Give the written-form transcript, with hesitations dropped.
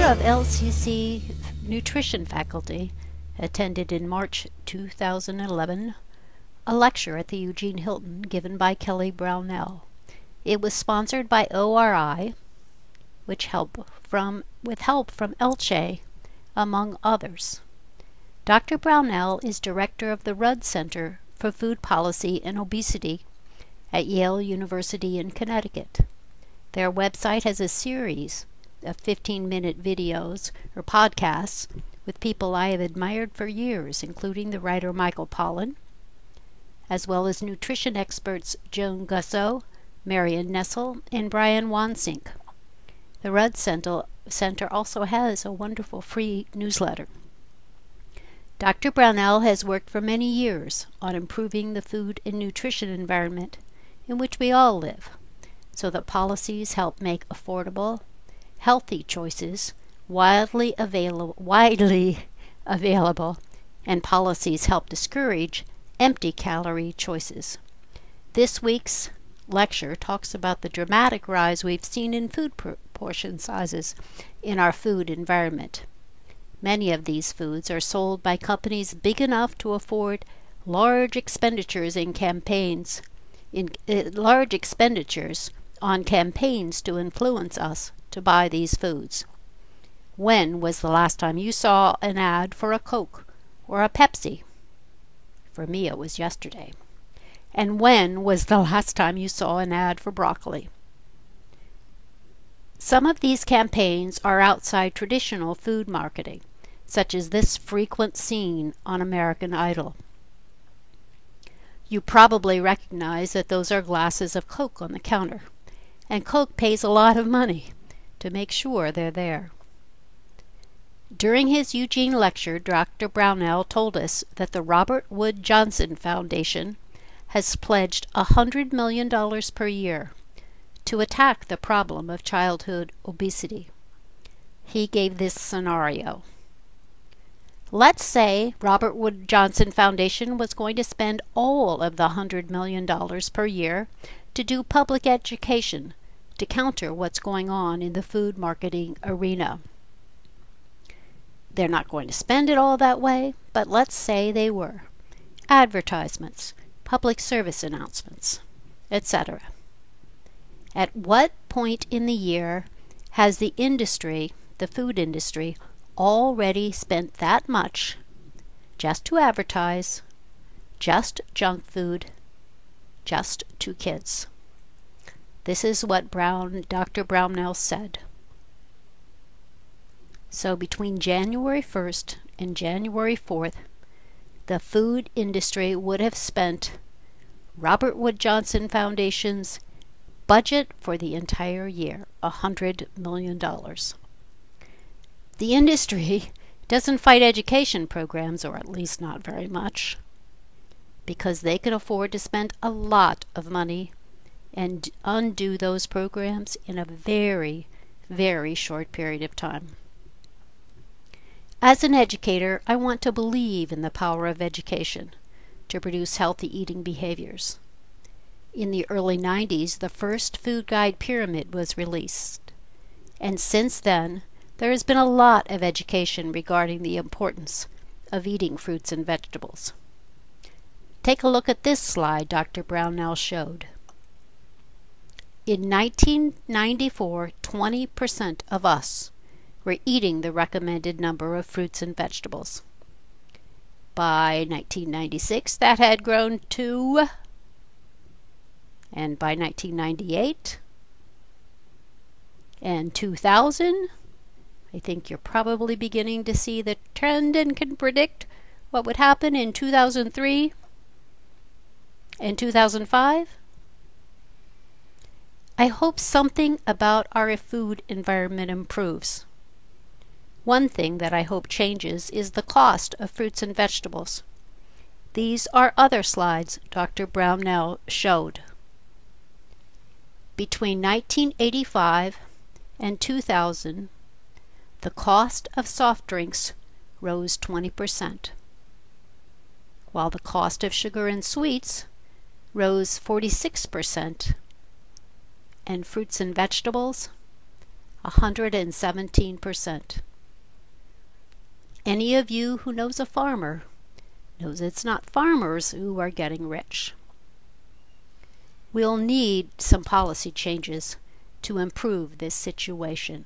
of LCC nutrition faculty attended in March 2011 a lecture at the Eugene Hilton given by Kelly Brownell. It was sponsored by ORI, with help from Elche, among others. Dr. Brownell is director of the Rudd Center for Food Policy and Obesity at Yale University in Connecticut. Their website has a series of 15-minute videos or podcasts with people I have admired for years, including the writer Michael Pollan, as well as nutrition experts Joan Gusso, Marion Nessel, and Brian Wansink. The Rudd Center also has a wonderful free newsletter. Dr. Brownell has worked for many years on improving the food and nutrition environment in which we all live, so that policies help make affordable, healthy choices widely available, and policies help discourage empty-calorie choices. This week's lecture talks about the dramatic rise we've seen in food portion sizes in our food environment. Many of these foods are sold by companies big enough to afford large expenditures on campaigns to influence us to buy these foods. When was the last time you saw an ad for a Coke or a Pepsi? For me, it was yesterday. And when was the last time you saw an ad for broccoli? Some of these campaigns are outside traditional food marketing, such as this frequent scene on American Idol. You probably recognize that those are glasses of Coke on the counter, and Coke pays a lot of money to make sure they're there. During his Eugene lecture, Dr. Brownell told us that the Robert Wood Johnson Foundation has pledged $100 million per year to attack the problem of childhood obesity. He gave this scenario. Let's say Robert Wood Johnson Foundation was going to spend all of the $100 million per year to do public education to counter what's going on in the food marketing arena. They're not going to spend it all that way, but let's say they were. Advertisements, public service announcements, etc. At what point in the year has the food industry, already spent that much just to advertise, just junk food, just to kids? This is what Dr. Brownell said. So between January 1st and January 4th, the food industry would have spent Robert Wood Johnson Foundation's budget for the entire year, $100 million. The industry doesn't fight education programs, or at least not very much, because they can afford to spend a lot of money and undo those programs in a very, very short period of time. As an educator, I want to believe in the power of education to produce healthy eating behaviors. In the early 90s, the first food guide pyramid was released, and since then, there has been a lot of education regarding the importance of eating fruits and vegetables. Take a look at this slide Dr. Brownell showed. In 1994, 20% of us were eating the recommended number of fruits and vegetables. By 1996, that had grown to, and by 1998 and 2000, I think you're probably beginning to see the trend and can predict what would happen in 2003 and 2005. I hope something about our food environment improves. One thing that I hope changes is the cost of fruits and vegetables. These are other slides Dr. Brownell showed. Between 1985 and 2000, the cost of soft drinks rose 20%, while the cost of sugar and sweets rose 46%, and fruits and vegetables 117%. Any of you who knows a farmer knows it's not farmers who are getting rich. We'll need some policy changes to improve this situation.